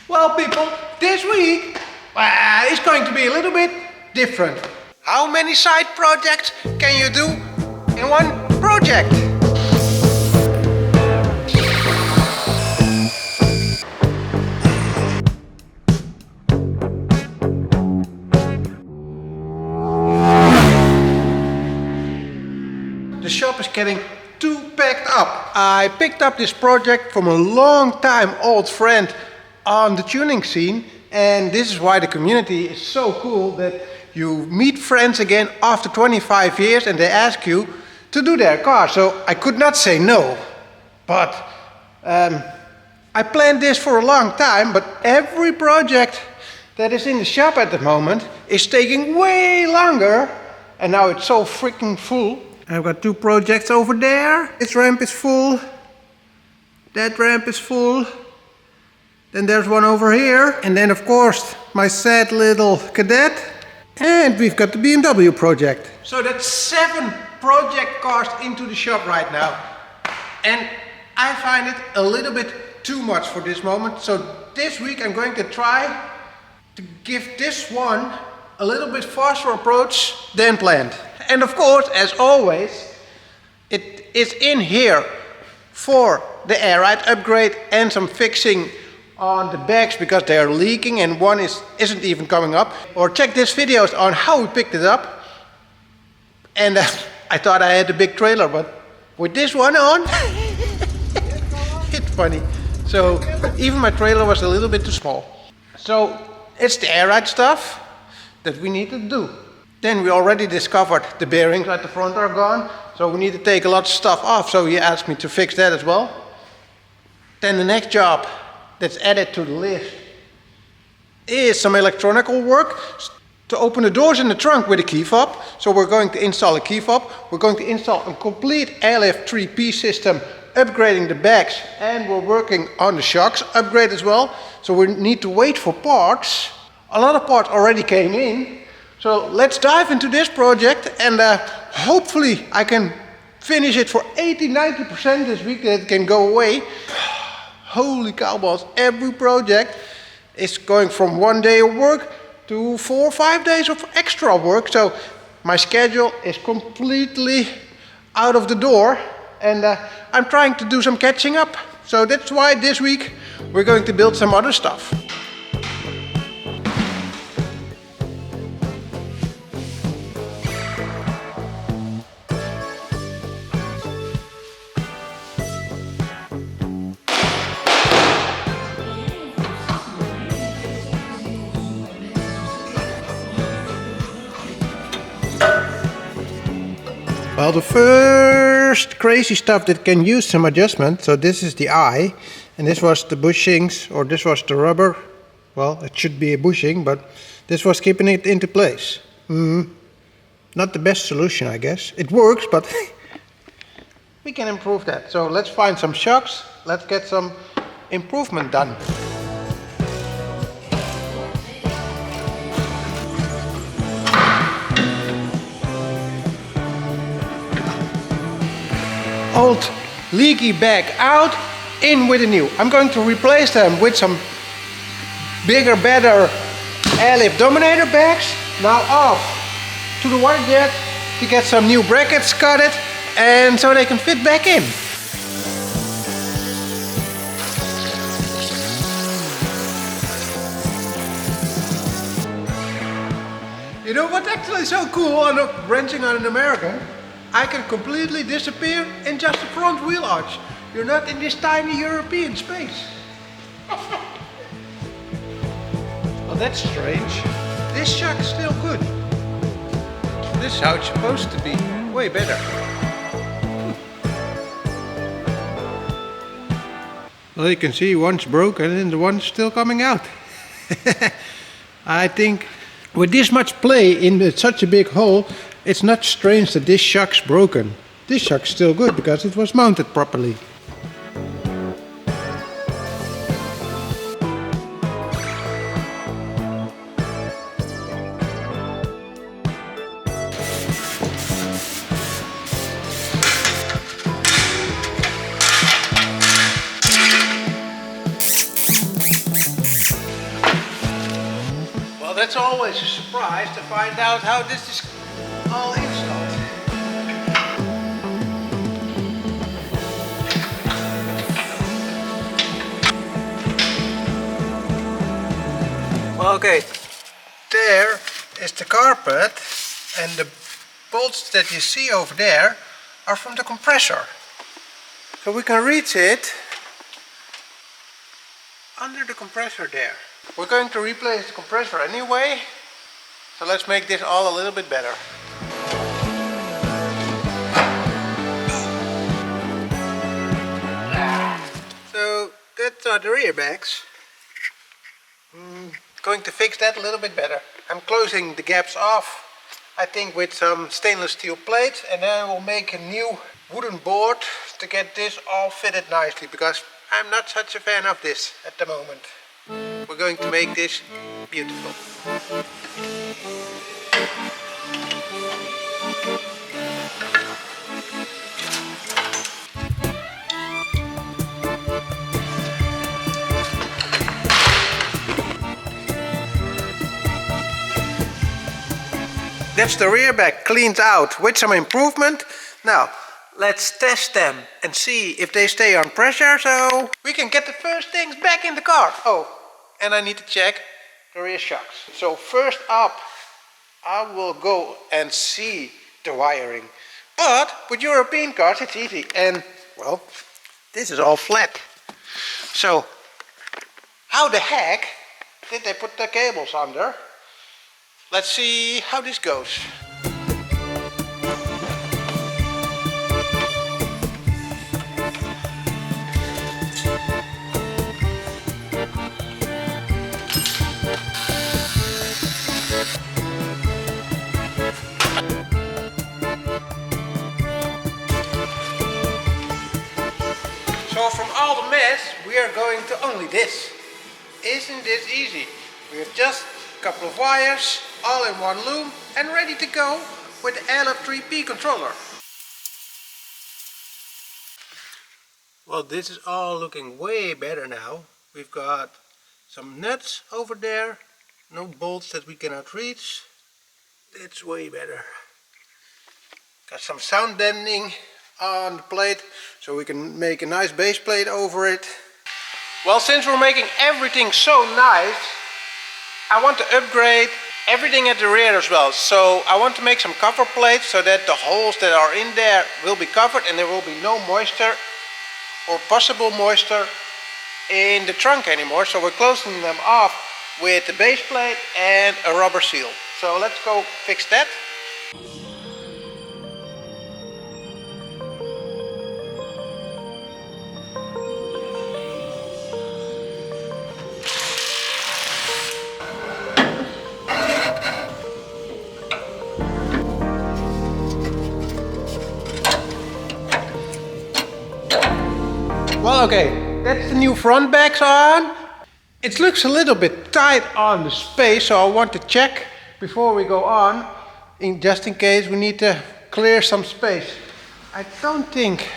Well, people, this week is going to be a little bit different. How many side projects can you do in one project? The shop is getting too packed up. I picked up this project from a long time old friend on the tuning scene, and this is why the community is so cool, that you meet friends again after 25 years and they ask you to do their car. So I could not say no, but I planned this for a long time, but every project that is in the shop at the moment is taking way longer, and now it's so freaking full. I've got two projects over there. This ramp is full. That ramp is full. Then there's one over here. And then of course my sad little cadet. And we've got the BMW project. So that's 7 project cars into the shop right now. And I find it a little bit too much for this moment. So this week I'm going to try to give this one a little bit faster approach than planned. And of course, as always, it is in here for the airride upgrade and some fixing on the bags because they are leaking and one isn't even coming up. Or check this video on how we picked it up. And I thought I had a big trailer, but with this one on, it's funny. So even my trailer was a little bit too small. So it's the airride stuff that we need to do. Then we already discovered the bearings at the front are gone, so we need to take a lot of stuff off, so he asked me to fix that as well. Then the next job that's added to the list is some electronical work to open the doors in the trunk with a key fob. So we're going to install a key fob, we're going to install a complete airlift 3P system, upgrading the bags, and we're working on the shocks upgrade as well. So we need to wait for parts. A lot of parts already came in. So let's dive into this project, and hopefully I can finish it for 80-90% this week, that it can go away. Holy cow balls, every project is going from 1 day of work to 4 or 5 days of extra work. So my schedule is completely out of the door, and I'm trying to do some catching up. So that's why this week we're going to build some other stuff. Well, the first crazy stuff that can use some adjustment, so this is the eye, and this was the bushings, or this was the rubber. Well, it should be a bushing, but this was keeping it into place. Not the best solution, I guess. It works, but we can improve that. So let's find some shocks, let's get some improvement done. Old leaky bag out, in with a new. I'm going to replace them with some bigger, better airlift Dominator bags. Now off to the water jet to get some new brackets cutted, and so they can fit back in. You know what's actually so cool on wrenching on an American? I can completely disappear in just the front wheel arch. You're not in this tiny European space. Well, that's strange. This shock is still good. This is how it's supposed to be. Way better. Well, you can see one's broken and the one's still coming out. I think with this much play in such a big hole, it's not strange that this shock's broken. This shock's still good because it was mounted properly. Well, that's always a surprise to find out how this is all installed. Well, okay, there is the carpet, and the bolts that you see over there are from the compressor. So we can reach it under the compressor there. We're going to replace the compressor anyway, so let's make this all a little bit better. So that's the rear bags. Going to fix that a little bit better. I'm closing the gaps off, I think with some stainless steel plates, and then we'll make a new wooden board to get this all fitted nicely, because I'm not such a fan of this at the moment. We're going to make this beautiful. That's the rear bag cleaned out with some improvement. Now, let's test them and see if they stay on pressure, so we can get the first things back in the car. Oh, and I need to check the rear shocks. So first up, I will go and see the wiring. But with European cars it's easy, and well, this is all flat. So how the heck did they put the cables under? Let's see how this goes. So from all the mess, we are going to only this. Isn't this easy? We have just a couple of wires, all in one loom, and ready to go with the LF3P controller. Well, this is all looking way better now. We've got some nuts over there, no bolts that we cannot reach. That's way better. Got some sound deadening on the plate, so we can make a nice base plate over it. Well, since we're making everything so nice, I want to upgrade everything at the rear as well. So I want to make some cover plates so that the holes that are in there will be covered and there will be no moisture or possible moisture in the trunk anymore. So we're closing them off with the base plate and a rubber seal. So let's go fix that. Well, okay, that's the new front bags on. It looks a little bit tight on the space, so I want to check before we go on, just in case we need to clear some space. I don't think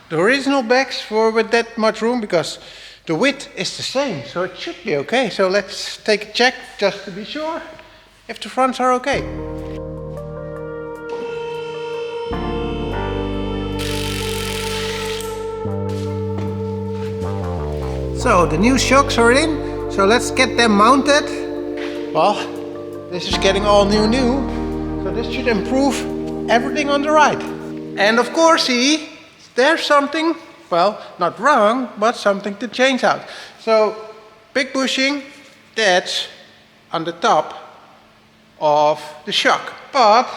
the original bags were with that much room, because the width is the same, so it should be okay. So let's take a check just to be sure if the fronts are okay. So the new shocks are in, so let's get them mounted. Well, this is getting all new, so this should improve everything on the ride. And of course, see, there's something, well, not wrong, but something to change out. So big bushing, that's on the top of the shock, but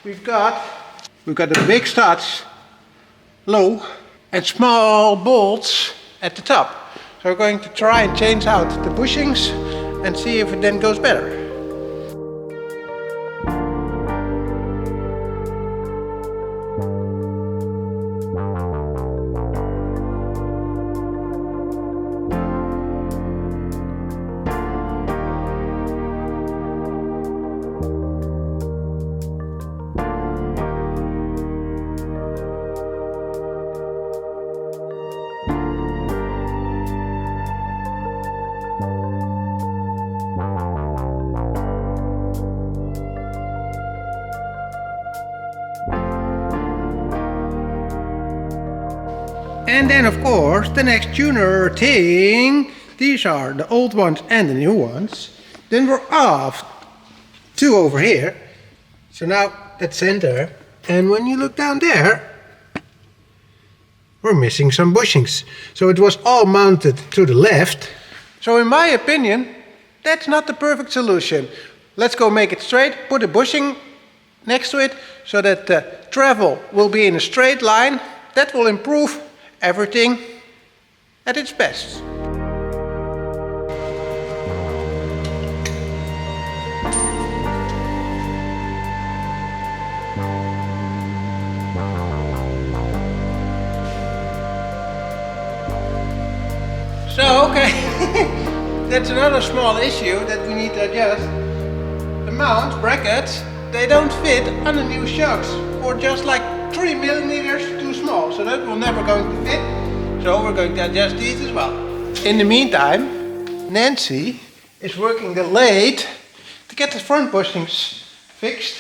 we've got the big studs low and small bolts at the top. So we're going to try and change out the bushings and see if it then goes better. And then of course the next tuner thing, these are the old ones and the new ones. Then we're off to over here. So now that's center. And when you look down there, we're missing some bushings. So it was all mounted to the left. So in my opinion, that's not the perfect solution. Let's go make it straight, put a bushing next to it so that the travel will be in a straight line. That will improve everything at its best. So, okay, that's another small issue that we need to adjust. The mount brackets, they don't fit on the new shocks, or just like 3 millimeters too small, so that will never going to fit. So we're going to adjust these as well. In the meantime, Nancy is working the lathe to get the front bushings fixed.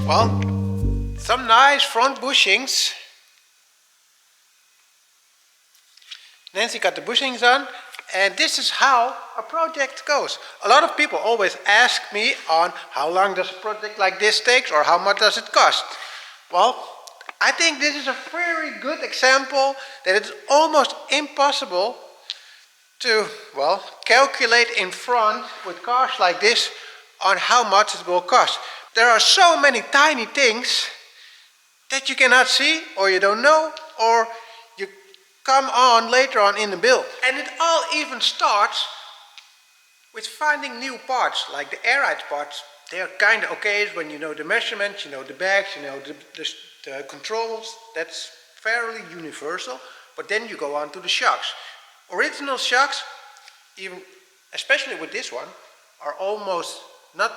Well, some nice front bushings. Nancy got the bushings on, and this is how a project goes. A lot of people always ask me on how long does a project like this take, or how much does it cost? Well, I think this is a very good example that it's almost impossible to, well, calculate in front with cars like this on how much it will cost. There are so many tiny things that you cannot see, or you don't know, or you come on later on in the build. And it all even starts with finding new parts, like the airride parts. They are kind of okay when you know the measurements, you know the bags, you know the controls. That's fairly universal. But then you go on to the shocks. Original shocks, even especially with this one, are almost not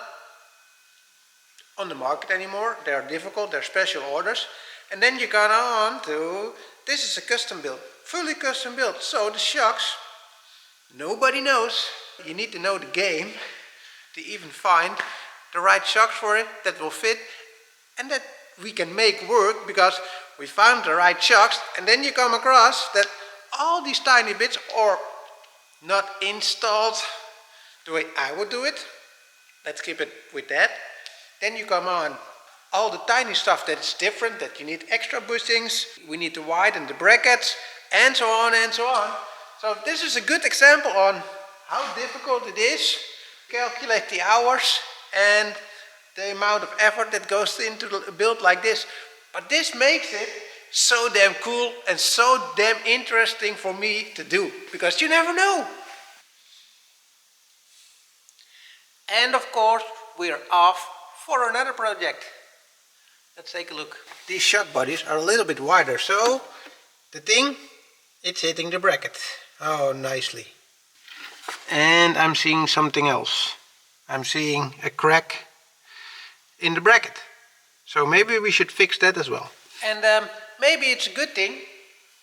on the market anymore. They are difficult, they're special orders. And then you go on to, this is a custom build, fully custom built. So the shocks, nobody knows. You need to know the game to even find the right shocks for it that will fit and that we can make work, because we found the right shocks. And then you come across that all these tiny bits are not installed the way I would do it. Let's keep it with that. Then you come on all the tiny stuff that is different, that you need extra bushings, we need to widen the brackets, and so on and so on. So this is a good example on how difficult it is to calculate the hours and the amount of effort that goes into a build like this. But this makes it so damn cool and so damn interesting for me to do, because you never know. And of course, we're off for another project. Let's take a look. These shock bodies are a little bit wider, so the thing, it's hitting the bracket. Oh, nicely. And I'm seeing something else. I'm seeing a crack in the bracket. So maybe we should fix that as well. And maybe it's a good thing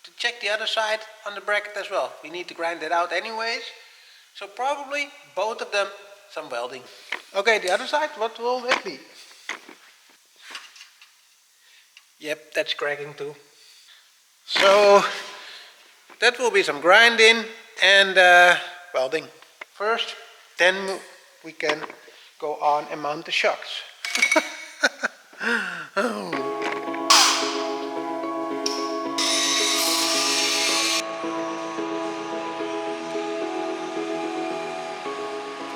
to check the other side on the bracket as well. We need to grind it out anyways. So probably both of them some welding. Okay, the other side, what will it be? Yep, that's cracking too. So that will be some grinding and welding first, then we can go on and mount the shocks. Oh.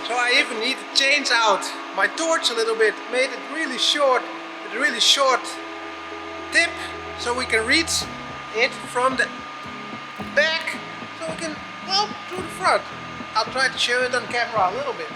So I even need to change out my torch a little bit, made it really short, with a really short tip, so we can reach it from the back, so we can weld through the front. I'll try to show it on camera a little bit.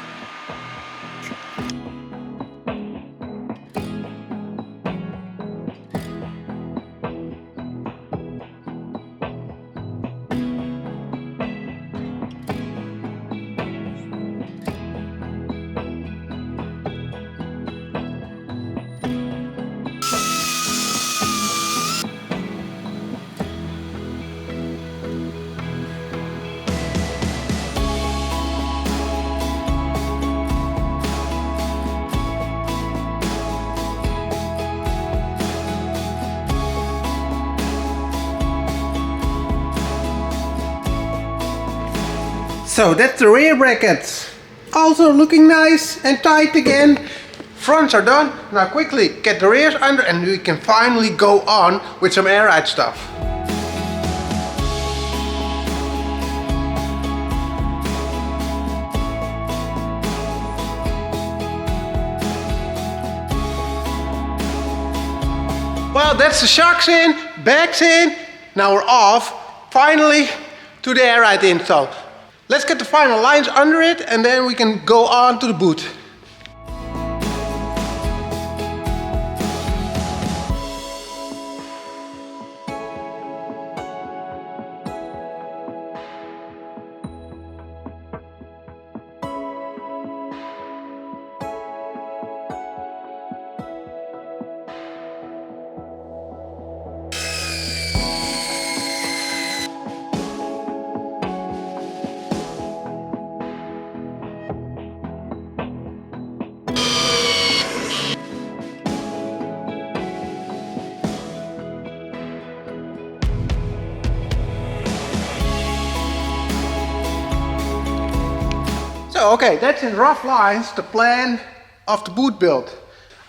So that's the rear brackets. Also looking nice and tight again. Fronts are done. Now quickly get the rears under and we can finally go on with some air ride stuff. Well, that's the shocks in, backs in. Now we're off, finally, to the air ride install. Let's get the final lines under it and then we can go on to the boot. So okay, that's in rough lines the plan of the boot build.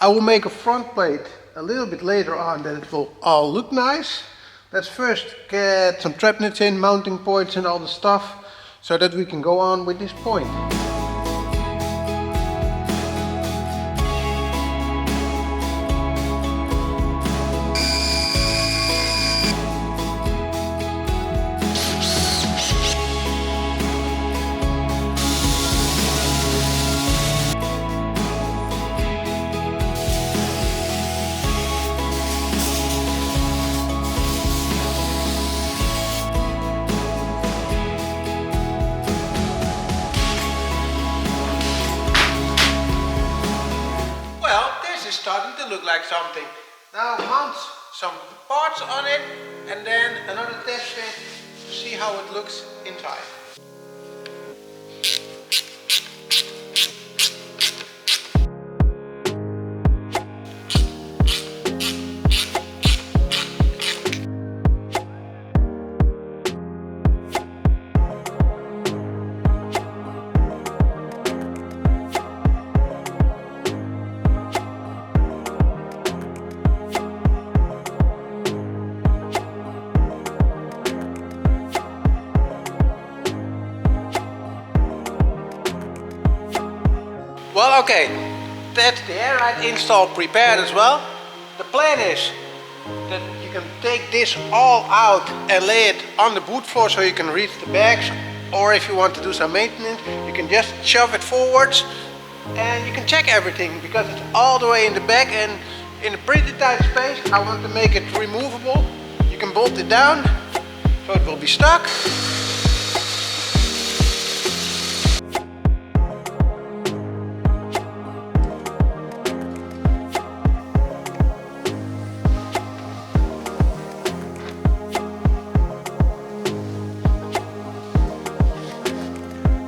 I will make a front plate a little bit later on that it will all look nice. Let's first get some trap nuts in, mounting points and all the stuff so that we can go on with this point. Starting to look like something. Now mount some parts on it and then another test fit to see how it looks inside. Well, okay, that's the air ride install prepared as well. The plan is that you can take this all out and lay it on the boot floor so you can reach the bags, or if you want to do some maintenance, you can just shove it forwards and you can check everything because it's all the way in the back and in a pretty tight space. I want to make it removable. You can bolt it down so it will be stuck.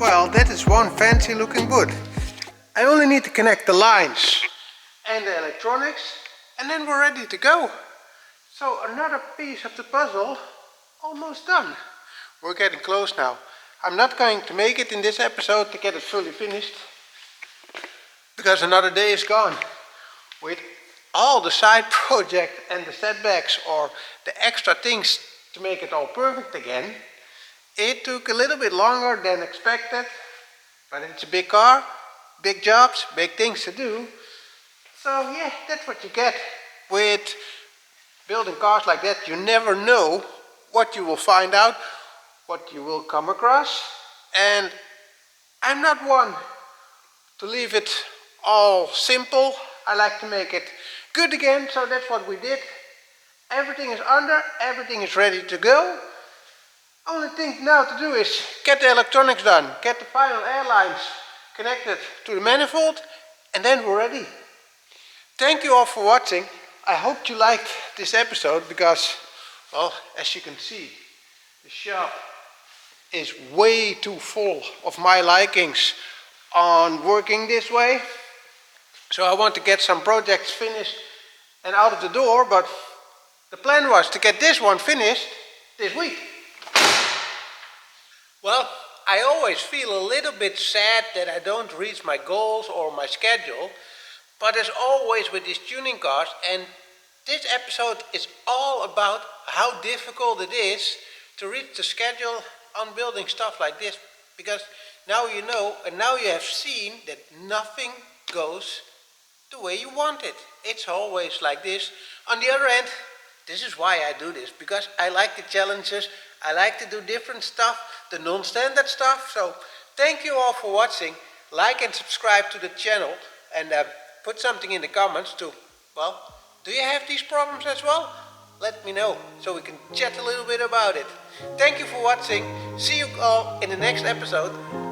Well, that is one fancy looking boot. I only need to connect the lines and the electronics and then we're ready to go. So another piece of the puzzle almost done. We're getting close now. I'm not going to make it in this episode to get it fully finished because another day is gone. With all the side project and the setbacks or the extra things to make it all perfect again, it took a little bit longer than expected, but it's a big car, big jobs, big things to do. So yeah, that's what you get with building cars like that. You never know what you will find out, what you will come across, and I'm not one to leave it all simple. I like to make it good again, so that's what we did. Everything is under, everything is ready to go. Only thing now to do is get the electronics done, get the final air lines connected to the manifold, and then we're ready. Thank you all for watching. I hope you liked this episode because, well, as you can see, the shop is way too full of my likings on working this way. So I want to get some projects finished and out of the door, but the plan was to get this one finished this week. Well, I always feel a little bit sad that I don't reach my goals or my schedule, but as always with these tuning cars, and this episode is all about how difficult it is to reach the schedule on building stuff like this, because now you know, and now you have seen that nothing goes the way you want it. It's always like this. On the other hand, this is why I do this, because I like the challenges, I like to do different stuff, the non-standard stuff. So thank you all for watching. Like and subscribe to the channel, and put something in the comments too. Well, do you have these problems as well? Let me know so we can chat a little bit about it. Thank you for watching. See you all in the next episode.